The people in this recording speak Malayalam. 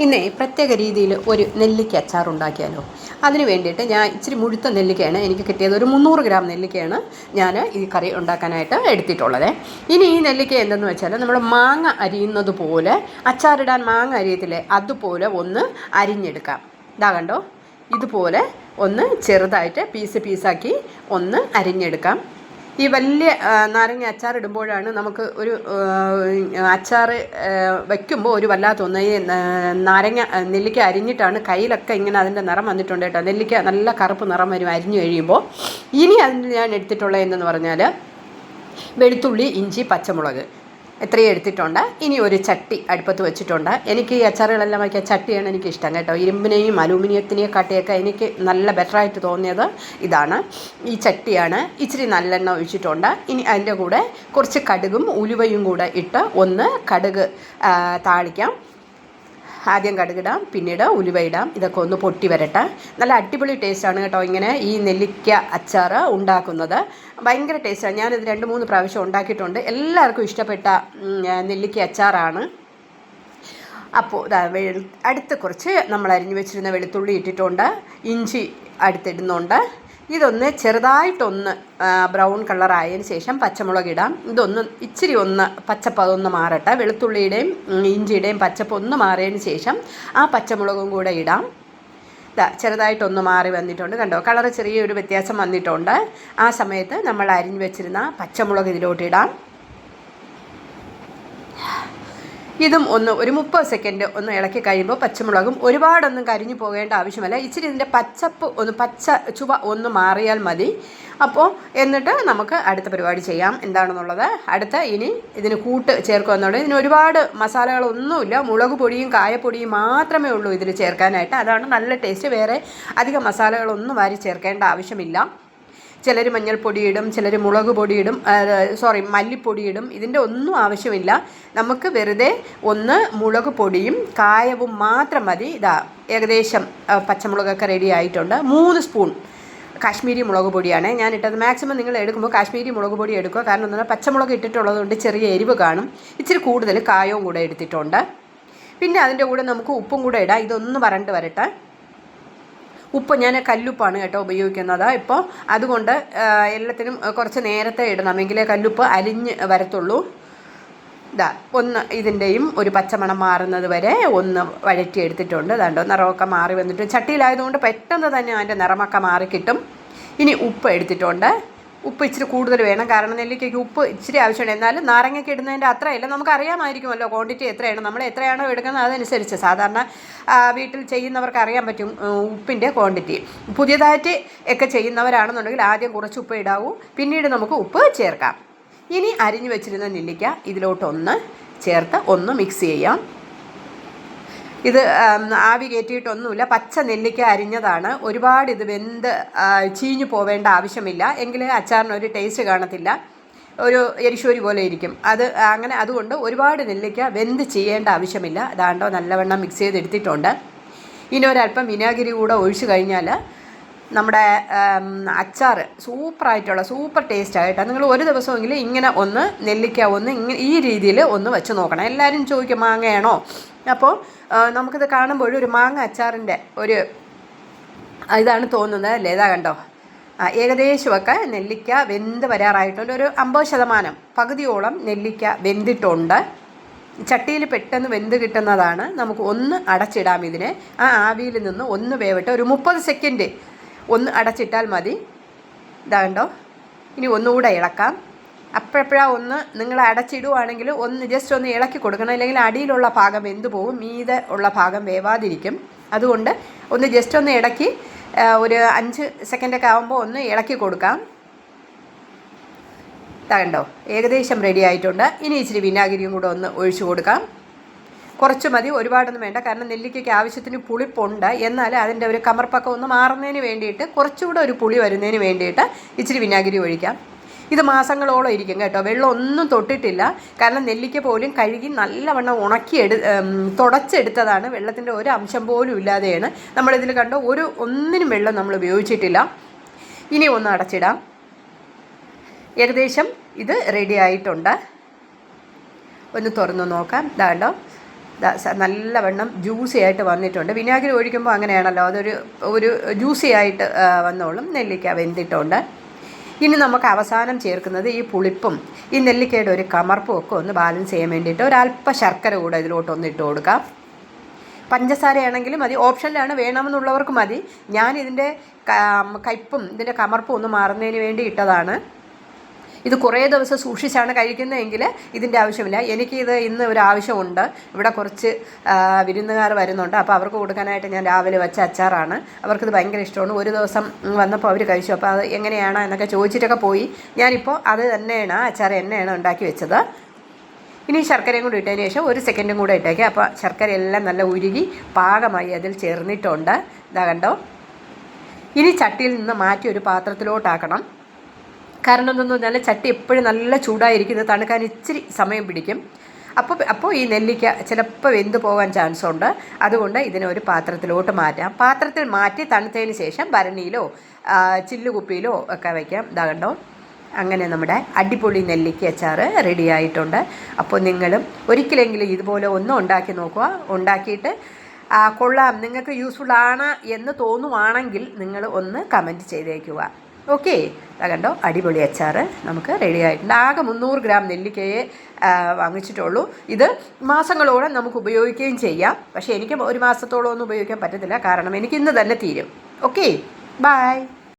ഇന്നേ പ്രത്യേക രീതിയിൽ ഒരു നെല്ലിക്ക അച്ചാർ ഉണ്ടാക്കിയാലോ. അതിന് വേണ്ടിയിട്ട് ഞാൻ ഇച്ചിരി മുഴുത്ത നെല്ലിക്കയാണ് എനിക്ക് കിട്ടിയത്. ഒരു 300 ഗ്രാം നെല്ലിക്കയാണ് ഞാൻ ഈ കറി ഉണ്ടാക്കാനായിട്ട് എടുത്തിട്ടുള്ളത്. ഇനി ഈ നെല്ലിക്ക എന്തെന്ന് വെച്ചാൽ നമ്മൾ മാങ്ങ അരിയുന്നത് പോലെ, അച്ചാറിടാൻ മാങ്ങ അരിയത്തില്ലേ, അതുപോലെ ഒന്ന് അരിഞ്ഞെടുക്കാം. ഇതാ കണ്ടോ, ഇതുപോലെ ഒന്ന് ചെറുതായിട്ട് പീസാക്കി ഒന്ന് അരിഞ്ഞെടുക്കാം. ഈ വലിയ നാരങ്ങ അച്ചാർ ഇടുമ്പോഴാണ് നമുക്ക് ഒരു അച്ചാർ വയ്ക്കുമ്പോൾ ഒരു വല്ലാത്ത ഒന്ന്. ഈ നാരങ്ങ നെല്ലിക്ക അരിഞ്ഞിട്ടാണ് കയ്യിലൊക്കെ ഇങ്ങനെ അതിൻ്റെ നിറം വന്നിട്ടുണ്ട് കേട്ടോ. നെല്ലിക്ക നല്ല കറുപ്പ് നിറം വരും അരിഞ്ഞു കഴിയുമ്പോൾ. ഇനി അതിന് ഞാൻ എടുത്തിട്ടുള്ളത് എന്തെന്ന് പറഞ്ഞാൽ വെളുത്തുള്ളി, ഇഞ്ചി, പച്ചമുളക് എത്രയും എടുത്തിട്ടുണ്ട്. ഇനി ഒരു ചട്ടി അടുപ്പത്ത് വെച്ചിട്ടുണ്ട്. എനിക്ക് ഈ അച്ചാറുകളെല്ലാം വയ്ക്കാൻ ചട്ടിയാണ് എനിക്കിഷ്ടം കേട്ടോ. ഇരുമ്പിനെയും അലൂമിനിയത്തിനെയും കാട്ടിയൊക്കെ എനിക്ക് നല്ല ബെറ്ററായിട്ട് തോന്നിയത് ഇതാണ്, ഈ ചട്ടിയാണ്. ഇച്ചിരി നല്ലെണ്ണ ഒഴിച്ചിട്ടുണ്ട്. ഇനി അതിൻ്റെ കൂടെ കുറച്ച് കടുകും ഉലുവയും കൂടെ ഇട്ട് ഒന്ന് കടുക് താളിക്കാം. ആദ്യം കടുകിടാം, പിന്നീട് ഉലുവ ഇടാം. ഇതൊക്കെ ഒന്ന് പൊട്ടി വരട്ടെ. നല്ല അടിപൊളി ടേസ്റ്റാണ് കേട്ടോ ഇങ്ങനെ ഈ നെല്ലിക്ക അച്ചാർ ഉണ്ടാക്കുന്നത്. ഭയങ്കര ടേസ്റ്റാണ്. ഞാനിത് 2-3 പ്രാവശ്യം ഉണ്ടാക്കിയിട്ടുണ്ട്. എല്ലാവർക്കും ഇഷ്ടപ്പെട്ട നെല്ലിക്ക അച്ചാറാണ്. അപ്പോൾ അടുത്ത് കുറച്ച് നമ്മൾ അരിഞ്ഞു വെച്ചിരുന്ന വെളുത്തുള്ളി ഇട്ടിട്ടുണ്ട്. ഇഞ്ചി അടുത്തിടുന്നുണ്ട്. ഇതൊന്ന് ചെറുതായിട്ടൊന്ന് ബ്രൗൺ കളറായതിന് ശേഷം പച്ചമുളക് ഇടാം. ഇതൊന്ന് ഇച്ചിരി ഒന്ന് പച്ചപ്പ് അതൊന്ന് മാറട്ടെ. വെളുത്തുള്ളിയുടെയും ഇഞ്ചിയുടെയും പച്ചപ്പ് ഒന്ന് മാറിയതിന് ശേഷം ആ പച്ചമുളകും കൂടെ ഇടാം. ചെറുതായിട്ടൊന്ന് മാറി വന്നിട്ടുണ്ട് കണ്ടോ, കളറ് ചെറിയൊരു വ്യത്യാസം വന്നിട്ടുണ്ട്. ആ സമയത്ത് നമ്മൾ അരിഞ്ഞു വെച്ചിരുന്ന പച്ചമുളക് ഇതിലോട്ടിടാം. ഇതും ഒരു 30 സെക്കൻഡ് ഒന്ന് ഇളക്കി കഴിയുമ്പോൾ പച്ചമുളകും ഒരുപാടൊന്നും കരിഞ്ഞു പോകേണ്ട ആവശ്യമല്ല. ഇച്ചിരി ഇതിൻ്റെ പച്ച ചുവ ഒന്ന് മാറിയാൽ മതി. അപ്പോൾ എന്നിട്ട് നമുക്ക് അടുത്ത പരിപാടി ചെയ്യാം. എന്താണെന്നുള്ളത് അടുത്ത ഇനി ഇതിന് കൂട്ട് ചേർക്കുക എന്നുള്ളത്. ഇതിന് ഒരുപാട് മസാലകളൊന്നുമില്ല. മുളക് പൊടിയും കായപ്പൊടിയും മാത്രമേ ഉള്ളൂ ഇതിൽ ചേർക്കാനായിട്ട്. അതാണ് നല്ല ടേസ്റ്റ്. വേറെ അധികം മസാലകളൊന്നും വാരി ചേർക്കേണ്ട ആവശ്യമില്ല. ചിലർ മഞ്ഞൾപ്പൊടിയിടും, ചിലർ മുളക് പൊടിയിടും, മല്ലിപ്പൊടിയിടും. ഇതിൻ്റെ ഒന്നും ആവശ്യമില്ല. നമുക്ക് വെറുതെ ഒന്ന് മുളക് പൊടിയും കായവും മാത്രം മതി. ഏകദേശം പച്ചമുളകൊക്കെ റെഡി ആയിട്ടുണ്ട്. 3 സ്പൂൺ കാശ്മീരി മുളക് പൊടിയാണ് ഞാനിട്ടത്. മാക്സിമം നിങ്ങൾ എടുക്കുമ്പോൾ കാശ്മീരി മുളക് പൊടി എടുക്കുക. കാരണം എന്നാൽ പച്ചമുളക് ഇട്ടിട്ടുള്ളത് കൊണ്ട് ചെറിയ എരിവ് കാണും. ഇച്ചിരി കൂടുതൽ കായവും കൂടെ എടുത്തിട്ടുണ്ട്. പിന്നെ അതിൻ്റെ കൂടെ നമുക്ക് ഉപ്പും കൂടെ ഇടാം. ഇതൊന്ന് വരണ്ട് വരട്ടെ. ഉപ്പ് ഞാൻ കല്ലുപ്പാണ് കേട്ടോ ഉപയോഗിക്കുന്നത് ഇപ്പോൾ. അതുകൊണ്ട് എല്ലാത്തിനും കുറച്ച് നേരത്തെ ഇടണം, എങ്കിലേ കല്ലുപ്പ് അലിഞ്ഞ് വരത്തുള്ളൂ. ഒന്ന് ഇതിൻ്റെയും ഒരു പച്ചമണം മാറുന്നത് വരെ ഒന്ന് വഴറ്റി എടുത്തിട്ടുണ്ട്. അതുകൊണ്ടോ നിറമൊക്കെ മാറി വന്നിട്ട് ചട്ടിയിലായതുകൊണ്ട് പെട്ടെന്ന് തന്നെ അതിൻ്റെ നിറമൊക്കെ മാറി കിട്ടും. ഇനി ഉപ്പ് എടുത്തിട്ടുണ്ട്. ഉപ്പ് ഇച്ചിരി കൂടുതൽ വേണം, കാരണം നെല്ലിക്കയ്ക്ക് ഉപ്പ് ഇച്ചിരി ആവശ്യമുണ്ട്. എന്നാലും നാരങ്ങയ്ക്ക് ഇടുന്നതിൻ്റെ അത്രയല്ല, നമുക്കറിയാമായിരിക്കുമല്ലോ ക്വാണ്ടിറ്റി എത്രയാണ്. നമ്മൾ എത്രയാണോ എടുക്കുന്നത് അതനുസരിച്ച് സാധാരണ വീട്ടിൽ ചെയ്യുന്നവർക്ക് അറിയാൻ പറ്റും ഉപ്പിൻ്റെ ക്വാണ്ടിറ്റി. പുതിയതായിട്ട് ഒക്കെ ചെയ്യുന്നവരാണെന്നുണ്ടെങ്കിൽ ആദ്യം കുറച്ച് ഉപ്പ് ഇടാവൂ, പിന്നീട് നമുക്ക് ഉപ്പ് ചേർക്കാം. ഇനി അരിഞ്ഞു വെച്ചിരുന്ന നെല്ലിക്ക ഇതിലോട്ടൊന്ന് ചേർത്ത് ഒന്ന് മിക്സ് ചെയ്യാം. ഇത് ആവി കയറ്റിയിട്ടൊന്നുമില്ല, പച്ച നെല്ലിക്ക അരിഞ്ഞതാണ്. ഒരുപാട് ഇത് വെന്ത് ചീഞ്ഞു പോവേണ്ട ആവശ്യമില്ല, എങ്കിൽ അച്ചാറിനൊരു ടേസ്റ്റ് കാണത്തില്ല, ഒരു എരിശോരി പോലെ ഇരിക്കും അത്. അതുകൊണ്ട് ഒരുപാട് നെല്ലിക്ക വെന്ത് ചെയ്യേണ്ട ആവശ്യമില്ല. അതാണ്ടോ നല്ലവണ്ണം മിക്സ് ചെയ്തെടുത്തിട്ടുണ്ട്. ഇനി ഒരല്പം വിനാഗിരി കൂടെ ഒഴിച്ച് കഴിഞ്ഞാൽ നമ്മുടെ അച്ചാർ സൂപ്പർ ടേസ്റ്റായിട്ടാണ്. നിങ്ങൾ ഒരു ദിവസമെങ്കിലും ഇങ്ങനെ ഒന്ന് നെല്ലിക്ക ഈ രീതിയിൽ ഒന്ന് വെച്ച് നോക്കണം. എല്ലാവരും ചോദിക്കും മാങ്ങയാണോ. അപ്പോൾ നമുക്കിത് കാണുമ്പോൾ ഒരു മാങ്ങ അച്ചാറിൻ്റെ ഒരു ഇതാണ് തോന്നുന്നത് അല്ലേ. ഇതാ കണ്ടോ, ഏകദേശമൊക്കെ നെല്ലിക്ക വെന്ത് വരാറായിട്ടുണ്ട്. ഒരു 50% പകുതിയോളം നെല്ലിക്ക വെന്തിട്ടുണ്ട്. ചട്ടിയിൽ പെട്ടെന്ന് വെന്ത് കിട്ടുന്നതാണ്. നമുക്ക് ഒന്ന് അടച്ചിടാം ഇതിനെ. ആ ആവിയിൽ നിന്ന് ഒന്ന് വേവട്ടെ. ഒരു 30 സെക്കൻഡ് ഒന്ന് അടച്ചിട്ടാൽ മതി. ഇതാ കണ്ടോ, ഇനി ഒന്നുകൂടെ ഇളക്കാം. അപ്പോഴപ്പോഴാണ് ഒന്ന് നിങ്ങൾ അടച്ചിടുവാണെങ്കിൽ ഒന്ന് ജസ്റ്റ് ഒന്ന് ഇളക്കി കൊടുക്കണം, അല്ലെങ്കിൽ അടിയിലുള്ള ഭാഗം വെന്ത് പോകും, മീതെ ഉള്ള ഭാഗം വേവാതിരിക്കും. അതുകൊണ്ട് ഒന്ന് ജസ്റ്റ് ഒന്ന് ഇളക്കി ഒരു 5 സെക്കൻഡൊക്കെ ആകുമ്പോൾ ഒന്ന് ഇളക്കി കൊടുക്കാം. കണ്ടോ, ഏകദേശം റെഡി ആയിട്ടുണ്ട്. ഇനി ഇച്ചിരി വിനാഗിരിയും കൂടെ ഒന്ന് ഒഴിച്ചു കൊടുക്കാം. കുറച്ച് മതി, ഒരുപാടൊന്നും വേണ്ട. കാരണം നെല്ലിക്കയ്ക്ക് ആവശ്യത്തിന് പുളിപ്പുണ്ട്. എന്നാൽ അതിൻ്റെ ഒരു കമർപ്പൊക്കെ ഒന്ന് മാറുന്നതിന് വേണ്ടിയിട്ട്, കുറച്ചുകൂടെ ഒരു പുളി വരുന്നതിന് വേണ്ടിയിട്ട് ഇച്ചിരി വിനാഗിരി ഒഴിക്കാം. ഇത് മാസങ്ങളോളം ഇരിക്കും കേട്ടോ. വെള്ളം ഒന്നും തൊട്ടിട്ടില്ല, കാരണം നെല്ലിക്ക പോലും കഴുകി നല്ലവണ്ണം തുടച്ചെടുത്തതാണ്. വെള്ളത്തിൻ്റെ ഒരു അംശം പോലും ഇല്ലാതെയാണ് നമ്മളിതിൽ കണ്ടോ. ഒന്നിനും വെള്ളം നമ്മൾ ഉപയോഗിച്ചിട്ടില്ല. ഇനി ഒന്ന് അടച്ചിടാം. ഏകദേശം ഇത് റെഡി ആയിട്ടുണ്ട്. ഒന്ന് തുറന്നു നോക്കാം. ഇതാണ്ടോ നല്ലവണ്ണം ജ്യൂസി ആയിട്ട് വന്നിട്ടുണ്ട്. വിനാഗിരി ഒഴിക്കുമ്പോൾ അങ്ങനെയാണല്ലോ, ഒരു ജ്യൂസി ആയിട്ട് വന്നോളും. നെല്ലിക്ക വെന്തിട്ടുണ്ട്. ഇനി നമുക്ക് അവസാനം ചേർക്കുന്നത് ഈ പുളിപ്പും ഈ നെല്ലിക്കയുടെ ഒരു കമർപ്പും ഒക്കെ ഒന്ന് ബാലൻസ് ചെയ്യാൻ വേണ്ടിയിട്ട് ഒരല്പ ശർക്കര കൂടെ ഇതിലോട്ടൊന്ന് ഇട്ട് കൊടുക്കാം. പഞ്ചസാരയാണെങ്കിലും മതി, ഓപ്ഷനിലാണ്, വേണമെന്നുള്ളവർക്ക് മതി. ഞാനിതിൻ്റെ കയ്പും ഇതിൻ്റെ കമർപ്പും ഒന്ന് മാറുന്നതിന് വേണ്ടി ഇട്ടതാണ്. ഇത് കുറേ ദിവസം സൂക്ഷിച്ചാണ് കഴിക്കുന്നതെങ്കിൽ ഇതിൻ്റെ ആവശ്യമില്ല. എനിക്കിത് ഇന്ന് ഒരു ആവശ്യമുണ്ട്. ഇവിടെ കുറച്ച് വിരുന്നുകാർ വരുന്നുണ്ട്. അപ്പോൾ അവർക്ക് കൊടുക്കാനായിട്ട് ഞാൻ രാവിലെ വെച്ച അച്ചാറാണ്. അവർക്കിത് ഭയങ്കര ഇഷ്ടമാണ്. ഒരു ദിവസം വന്നപ്പോൾ അവർ കഴിച്ചു. അപ്പോൾ അത് എങ്ങനെയാണ് എന്നൊക്കെ ചോദിച്ചിട്ടൊക്കെ പോയി. ഞാനിപ്പോൾ അത് തന്നെയാണ്, അച്ചാർ എണ്ണയാണ് ഉണ്ടാക്കി വെച്ചത്. ഇനി ശർക്കരയും കൂടി ഇട്ടതിന് ശേഷം 1 സെക്കൻഡും കൂടെ ഇട്ടേക്കുക. അപ്പോൾ ശർക്കരയെല്ലാം നല്ല ഉരുകി പാകമായി അതിൽ ചേർന്നിട്ടുണ്ട്. ഇതാ കണ്ടോ. ഇനി ചട്ടിയിൽ നിന്ന് മാറ്റി ഒരു പാത്രത്തിലോട്ടാക്കണം. കാരണം എന്തെന്ന് പറഞ്ഞാൽ ചട്ടി എപ്പോഴും നല്ല ചൂടായിരിക്കുന്നത്, തണുക്കാൻ ഇച്ചിരി സമയം പിടിക്കും. അപ്പോൾ ഈ നെല്ലിക്ക ചിലപ്പോൾ വെന്ത് പോകാൻ ചാൻസ് ഉണ്ട്. അതുകൊണ്ട് ഇതിനെ ഒരു പാത്രത്തിലോട്ട് മാറ്റാം. പാത്രത്തിൽ മാറ്റി തണുത്തതിന് ശേഷം ഭരണിയിലോ ചില്ലുകുപ്പിയിലോ ഒക്കെ വയ്ക്കാം. ഇതാ കണ്ടോ. അങ്ങനെ നമ്മുടെ അടിപൊളി നെല്ലിക്ക അച്ചാർ റെഡി ആയിട്ടുണ്ട്. അപ്പോൾ നിങ്ങളും ഒരിക്കലെങ്കിലും ഇതുപോലെ ഒന്ന് ഉണ്ടാക്കി നോക്കുക. ഉണ്ടാക്കിയിട്ട് കൊള്ളാം, നിങ്ങൾക്ക് യൂസ്ഫുൾ ആണ് എന്ന് തോന്നുവാണെങ്കിൽ നിങ്ങൾ ഒന്ന് കമൻറ്റ് ചെയ്തേക്കുക. ഓക്കെ, കണ്ടോ, അടിപൊളി അച്ചാർ നമുക്ക് റെഡി ആയിട്ടുണ്ട്. ആകെ 300 ഗ്രാം നെല്ലിക്കയെ വാങ്ങിച്ചിട്ടുള്ളൂ. ഇത് മാസങ്ങളോളം നമുക്ക് ഉപയോഗിക്കുകയും ചെയ്യാം. പക്ഷേ എനിക്ക് 1 മാസത്തോളം ഒന്നും ഉപയോഗിക്കാൻ പറ്റത്തില്ല, കാരണം എനിക്ക് ഇന്ന് തന്നെ തീരും. Okay, by.